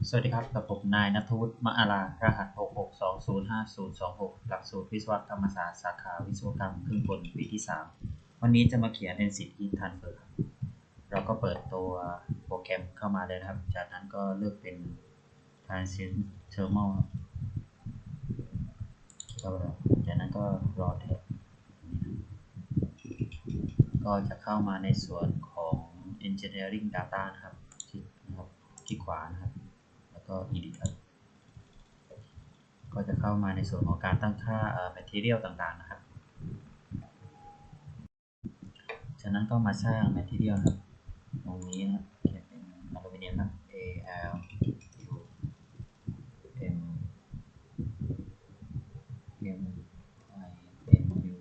สวัสดีครับกับผมนายณัฐวุฒิ มะอาลา รหัส 66205026 หลักสูตรวิศวกรรมศาสตร์ สาขาวิศวกรรมเครื่องกลปีที่ 3 วันนี้จะมาเขียน NC Heat Transfer ครับเราก็เปิดตัวโปรแกรมเข้ามาเลยนะครับ จากนั้นก็เลือกเป็น Transient Thermal เข้าไปแล้วจากนั้นก็รอแท็บก็จะเข้ามาในส่วนของ Engineering Data นะครับที่ขวานะครับแล้วก็ Edit ครับก็จะเข้ามาในส่วนของการตั้งค่าmaterial ต่างๆนะครับจากนั้นก็มาสร้าง material นะครับตรงนี้นะเขียนเป็นอลูมิเนียมนะ Al U M M I N U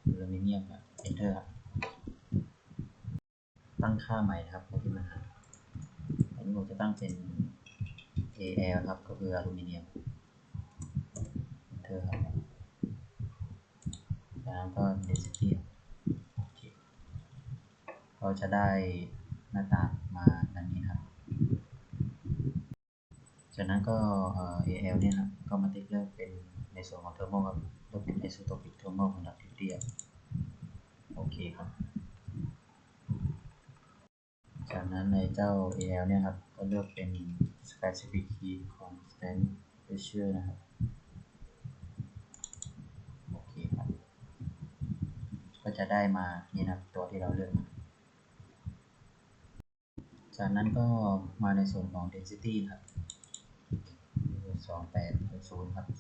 อลูมิเนียมครับ Enter ครับตั้งค่าใหม่นะครับที่มาอันนี้ผมจะตั้งเป็น Al ครับก็คืออลูมิเนียม Enter ครับจากนั้นก็ density โอเคก็จะได้หน้าตามาดังนี้ครับจากนั้นก็ AL เนี่ยครับก็มาติ๊กเลือกเป็นในส่วนของ thermal ครับเลือกเป็น isotopic thermal conductivity โอเคครับจากนั้นในเจ้า AL เนี่ยครับก็เลือกเป็น specific heat constant pressure นะครับโอเคครับก็จะได้มานี่นะตัวที่เราเลือกมาจากนั้นก็มาในส่วนของ density ครับ2800ครับ28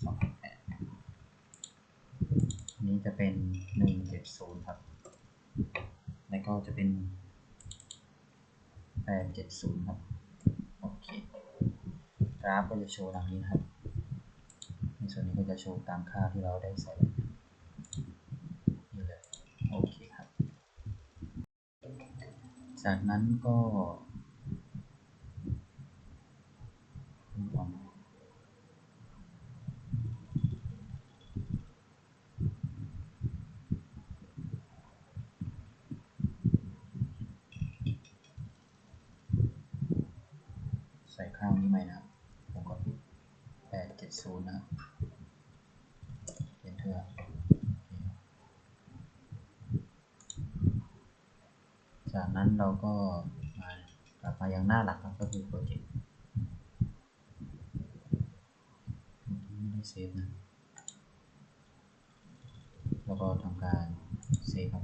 นี้จะเป็น170ครับแล้วก็จะเป็น870ครับโอเคกราฟก็จะโชว์ดังนี้นะครับในส่วนนี้ก็จะโชว์ตามค่าที่เราได้ใส่นี่เลยโอเคครับจากนั้นก็ใส่ข้างนี้ไหมนะครับผมก็ปิด870นะครับเป็นเท่าจากนั้นเราก็มากลับมายังหน้าหลักครับก็คือโปรเจกต์ไม่ได้เซฟนะแล้วก็ทำการเซฟครับ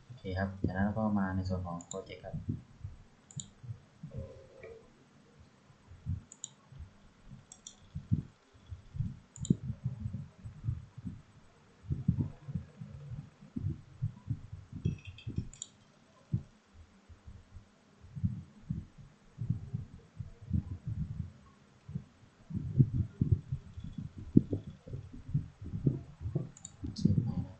โอเคครับจากนั้นเราก็มาในส่วนของโปรเจกต์ครับเซฟใหม่นะ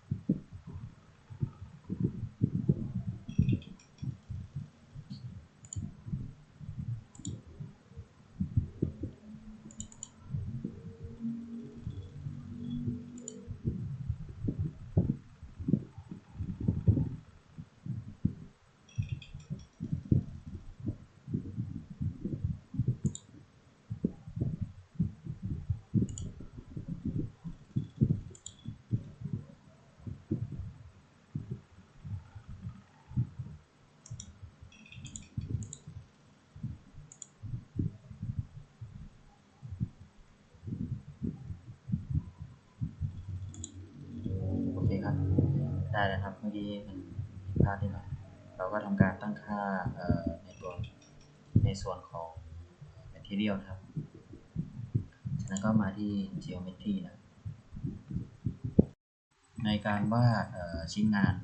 โอเคครับได้แล้วครับเมื่อกี้มันผิดพลาดนิดหน่อยเราก็ทำการตั้งค่าในส่วนของ material นะครับจากนั้นก็มาที่ geometry นะในการวาดชิ้นงาน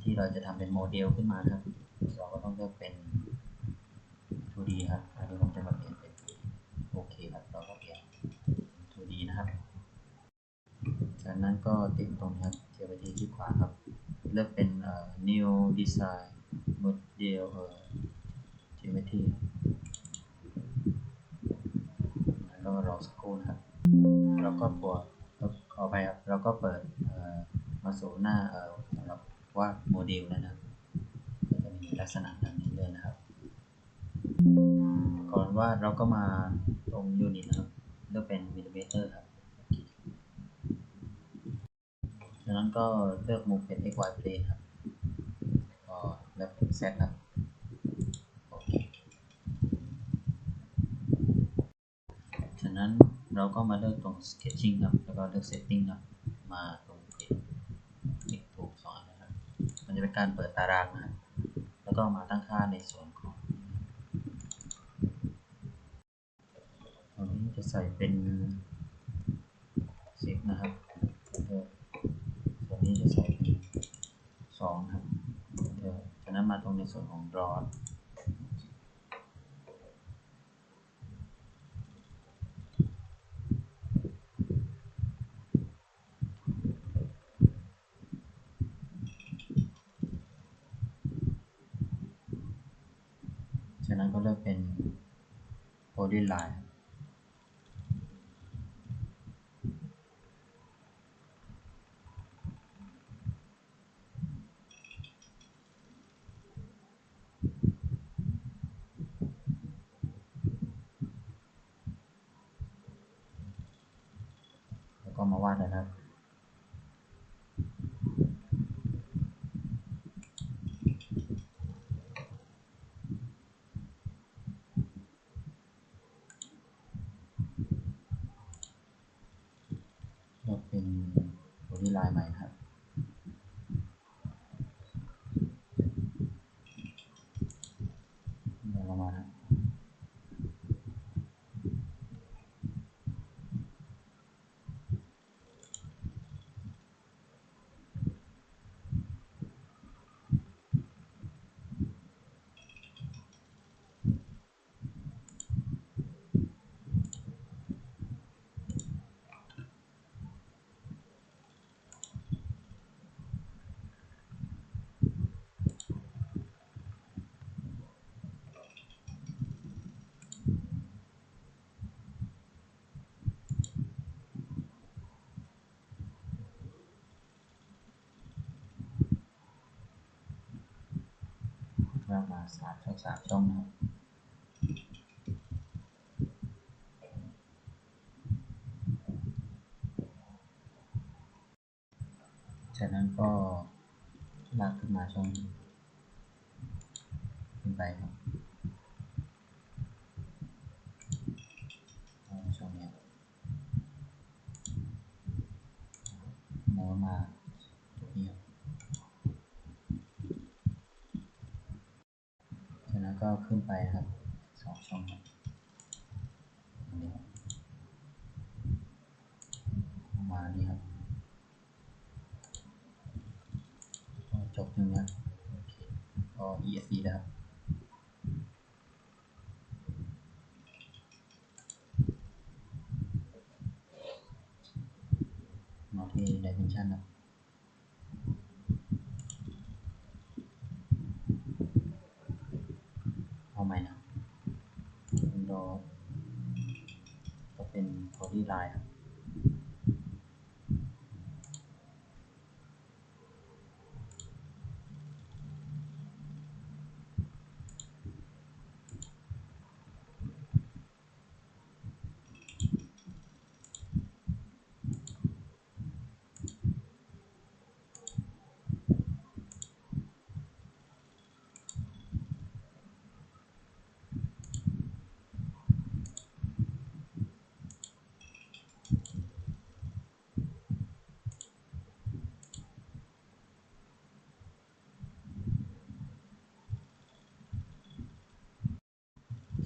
ที่เราจะทำเป็นโมเดลขึ้นมาครับเราก็ต้องเลือกเป็น 2D ครับอันนี้ผมจะมาเปลี่ยนเป็น 2D โอเคครับเราก็เปลี่ยน 2D นะครับจากนั้นก็ติดตรงนี้ครับ geometry ที่ขวาครับ เลือกเป็นnew design model geometry แล้วก็รอสักครู่นะครับแล้วก็ปวดขอไปครับแล้วก็เปิดมาสู่หน้าสำหรับวาดโมเดลนะครับก็จะมีลักษณะแบบนี้เลยนะครับก่อนวาดเราก็มาตรงยูนิตนะครับเลือกเป็นมิลลิเมตรครับจากนั้นก็เลือกมุมเป็น x y plane ครับก็เลือกเป็น z ครับโอเคจากนั้นเราก็มาเลือกตรง sketching ครับแล้วก็เลือก setting ครับมาตรงคลิกถูก2อันนะครับมันจะเป็นการเปิดตารางนะครับแล้วก็มาตั้งค่าในส่วนของตรงนี้จะใส่เป็น10นะครับส่วนนี้จะใส่เป็น2ครับจากนั้นมาตรงในส่วนของ draw จากนั้นก็เลือกเป็น polyline แล้วก็มาวาดนะครับเลือกเป็น polyline ใหม่ครับเดี๋ยวเรามานะเรามา3 ช่องนะครับจากนั้นก็ลากขึ้นมาช่องขึ้นไปครับช่องนี้แล้วมาตรงนี้จากนั้นก็ขึ้นไปนะครับ2 ช่องครับนี้มานี่ครับก็จบตรงนี้โอเคก็ ESD แล้วครับมาที่ dimension ครับเอาใหม่นะรอก็เป็น polyline ครับ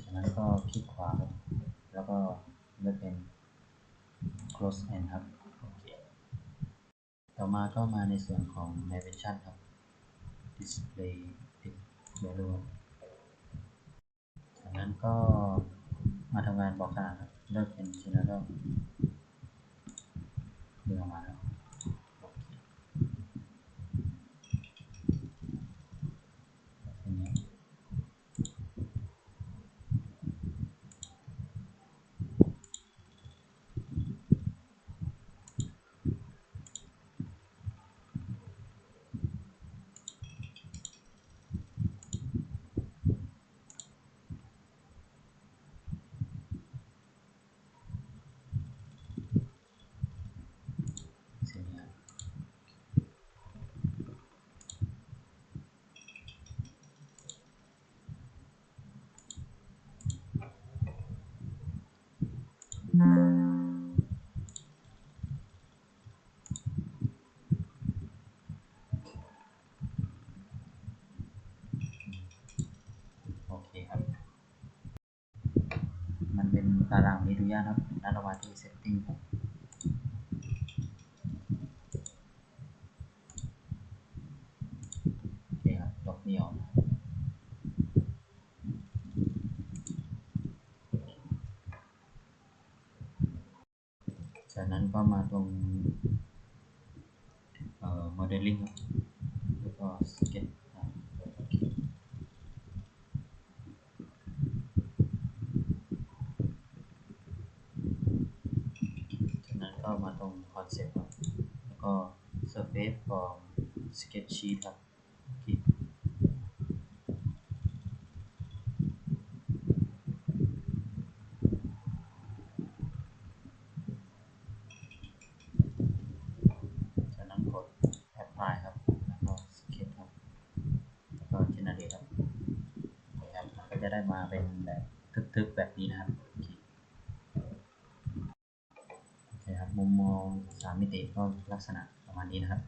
จากนั้นก็คลิกขวาครับแล้วก็เลือกเป็น close end ครับโอเคต่อมาก็มาในส่วนของ dimension ครับ display value จากนั้นก็มาทำงานบอกขนาดครับเลือกเป็น general ดึงออกมาครับ นุญาตครับนัดระหว่างที่ setting ครับโอเคครับลบนี้ออกจากนั้นก็มาตรงmodeling ครับแล้วก็ sketch จากนั้นก็มาตรง concept ครับแล้วก็ surface from sketch sheet ครับจากนั้นกด apply ครับแล้วก็ sketch ครับแล้วก็ generate ครับโอเคครับมันก็จะได้มาเป็นแบบทึบๆแบบนี้นะครับโอเคครับมุมมอง3มิติก็ลักษณะประมาณนี้นะครับ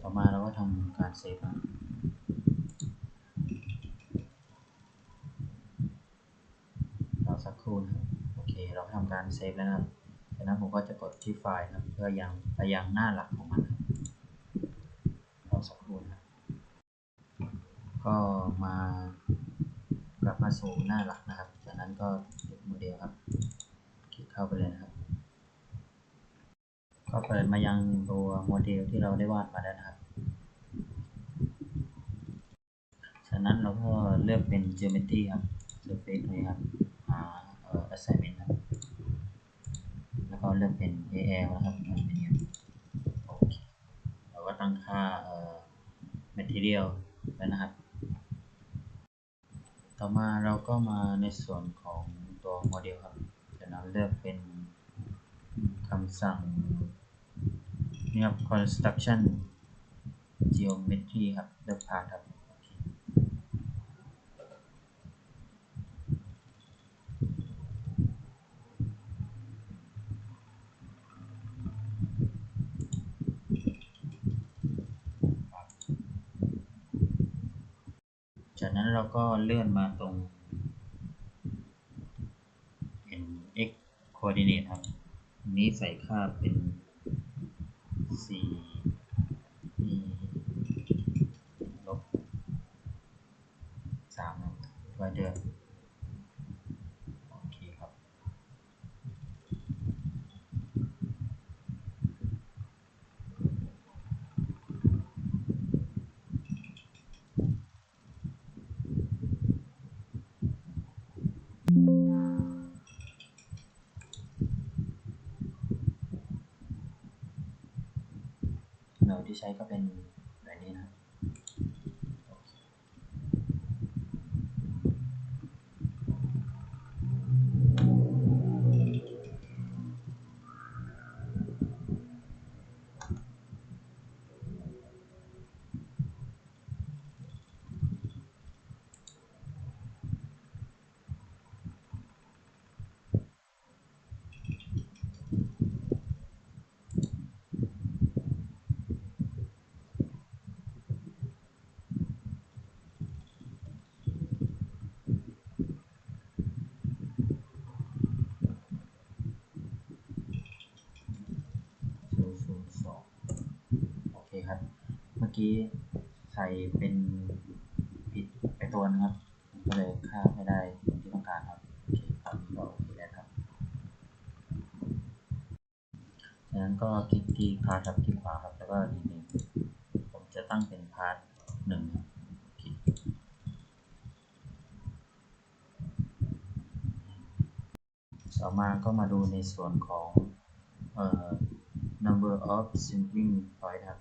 ต่อมาเราก็ทำการเซฟครับเราสักครู่นะครับโอเคเราทำการเซฟแล้วนะครับจากนั้นผมก็จะกดที่ไฟล์ครับเพื่อยังไปยังหน้าหลักของมันครับเราสักครู่นะครับก็มากลับมาสู่หน้าหลักนะครับจากนั้นก็ติดโมเดลครับคลิกเข้าไปเลยนะครับก็เปิดมายังตัวโมเดลที่เราได้วาดมาแล้วนะครับจากนั้นเราก็เลือกเป็น geometry ครับ surface นี้ครับหาassignment ครับแล้วก็เลือกเป็น AL นะครับ aluminium โอเคเราก็ตั้งค่าmaterial แล้วนะครับต่อมาเราก็มาในส่วนของตัวโมเดลครับจากนั้นเลือกเป็นคำสั่งนี่ครับ construction geometry ครับเลือก path ครับจากนั้นเราก็เลื่อนมาตรง x coordinate ครับนี้ใส่ค่าเป็น4 ลบ3ครับไว้เดิมโอเคครับหน่วยที่ใช้ก็เป็นแบบนี้นะ002โอเคครับเมื่อกี้ใส่เป็นผิดไปตัวนะครับก็เลยค่าไม่ได้ที่ต้องการครับโอเคครับก็โอเคแล้วครับจากนั้นก็คลิกที่พาร์ทครับคลิกขวาครับแล้วก็รีเนมผมจะตั้งเป็นพาร์ท1ต่อมาก็มาดูในส่วนของnumber of sampling point ครับ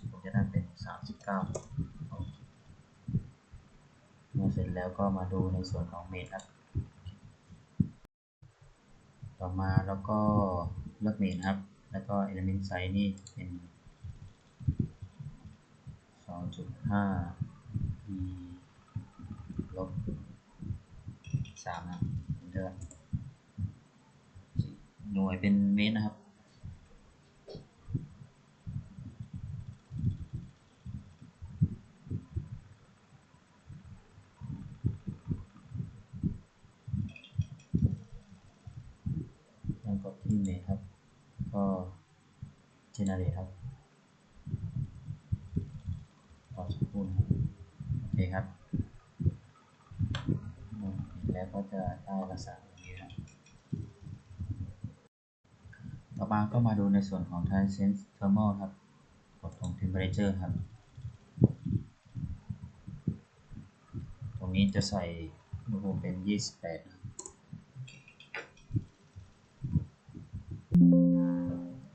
ผมจะตั้งเป็น39เมื่อเสร็จแล้วก็มาดูในส่วนของเมทครับต่อมาแล้วก็เลือกเมทครับแล้วก็ element size นี่เป็น 2.5 e ลบ3นะเดินหน่วยเป็นเมตรนะครับ generate ครับรอสักครู่นะครับโอเคครับแล้วก็จะได้ลักษณะแบบนี้ครับต่อมาก็มาดูในส่วนของ transient thermal ครับกดตรง temperature ครับตรงนี้จะใส่อุณหภูมิเป็น28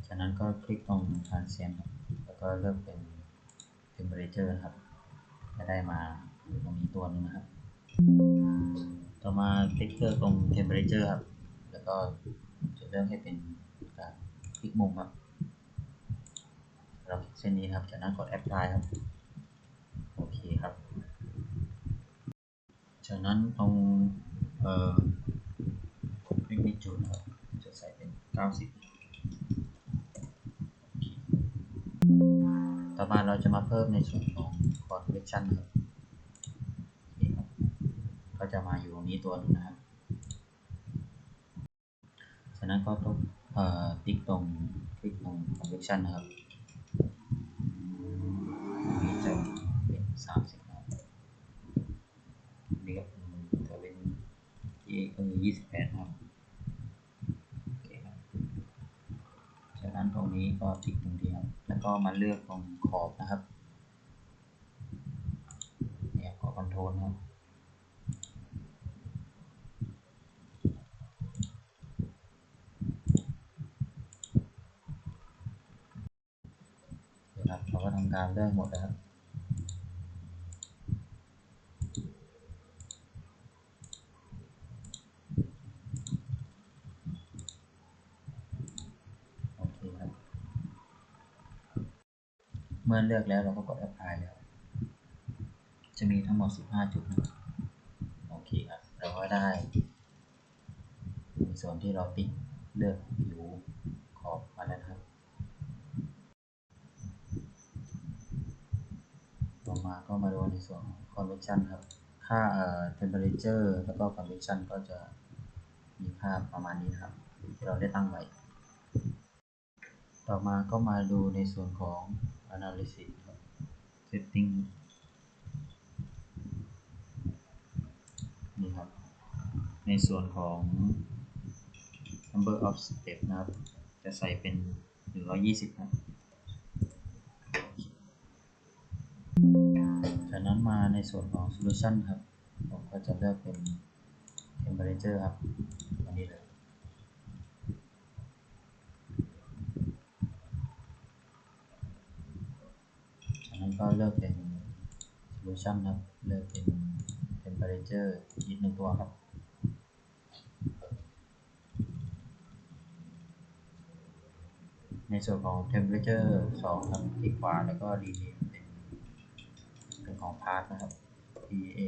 จากนั้นก็คลิกตรง transient ครับแล้วก็เลือกเป็น temperature ครับจะได้มาอยู่ตรงนี้ตัวนึงนะครับต่อมาคลิกเลือกตรง temperature ครับแล้วก็จะเลือกให้เป็นการคลิกมุมครับเราคลิกเส้นนี้ครับจากนั้นกด apply ครับโอเคครับจากนั้นตรงmagnitude นะครับจะใส่เป็น90ต่อมาเราจะมาเพิ่มในส่วนของ convection ครับก็จะมาอยู่ตรงนี้ตัวนึงนะครับจากนั้นก็ต้องคลิกตรง convection นะครับตรงนี้จะเป็น30นะครับนี่ก็จะเป็น28นะครับโอเคครับจากนั้นตรงนี้ก็คลิกตรงนี้ครับแล้วก็มาเลือกตรงขอบนะครับเนี่ยขอคอนโทรลครับนะครับเราก็ทำการเลือกหมดแล้วครับโอเคครับเมื่อเลือกแล้วเราก็กด apply แล้วจะมีทั้งหมด15จุดนะครับโอเคครับเราก็ได้ในส่วนที่เราติดเลือกผิวขอบมาแล้วครับต่อมาก็มาดูในส่วนของ convection ครับค่าtemperature แล้วก็ convection ก็จะมีค่าประมาณนี้นะครับที่เราได้ตั้งไว้ต่อมาก็มาดูในส่วนของ analysis ครับ setting นี่ครับในส่วนของ number of step นะครับจะใส่เป็น120ครับจากนั้นมาในส่วนของ solution ครับผมก็จะเลือกเป็น temperature ครับอันนี้เลยจากนั้นก็เลือกเป็น solution ครับเลือกเป็น temperature อีก1ตัวครับในส่วนของ temperature 2ครับคลิกขวาแล้วก็ rename เป็นของ part นะครับ P A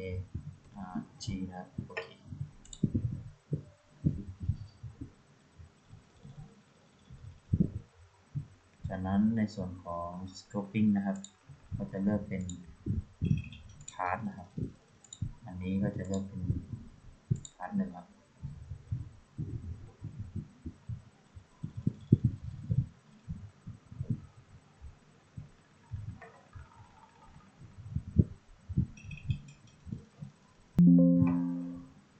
R G นะครับโอเคจากนั้นในส่วนของ scoping นะครับก็จะเลือกเป็น part นะครับอันนี้ก็จะเลือกเป็น part 1ครับ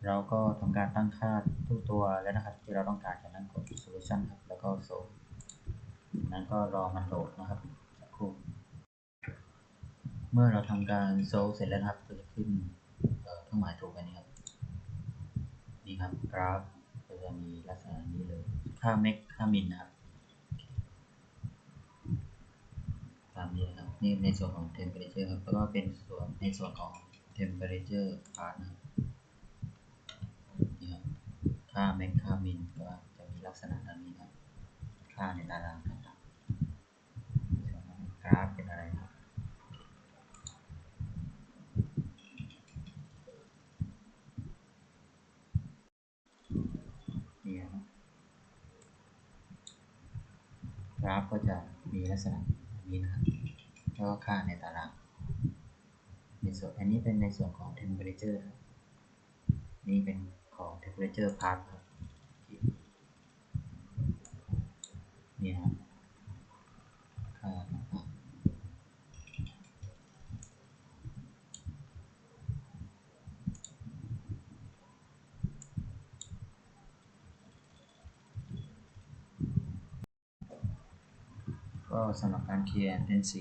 เราก็ทำการตั้งค่าทุกตัวแล้วนะครับที่เราต้องการจากนั้นกด solution ครับแล้วก็ solve นั้นก็รอมันโหลดนะครับสักครู่เมื่อเราทำการ solve เสร็จแล้วครับก็จะขึ้นเครื่องหมายถูกอันนี้ครับนี่ครับกราฟก็จะมีลักษณะนี้เลยค่า max ค่า min นะครับตามนี้นะครับนี่ในส่วนของ temperature ครับแล้วก็เป็นส่วนในส่วนของ temperature part นะครับนี่ครับค่า max ค่า min ก็จะมีลักษณะดังนี้ครับค่าในตารางต่างๆกราฟเป็นอะไรครับนี่ครับกราฟก็จะมีลักษณะแบบนี้นะครับแล้วก็ค่าในตารางในส่วนอันนี้เป็นในส่วนของ temperature ครับนี่เป็นของ temperature part ครับนี่ครับ ก็สำหรับการเขียน NC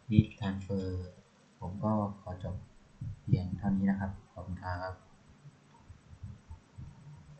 Heat Transfer ผมก็ขอจบเพียงเท่านี้นะครับขอบคุณครับ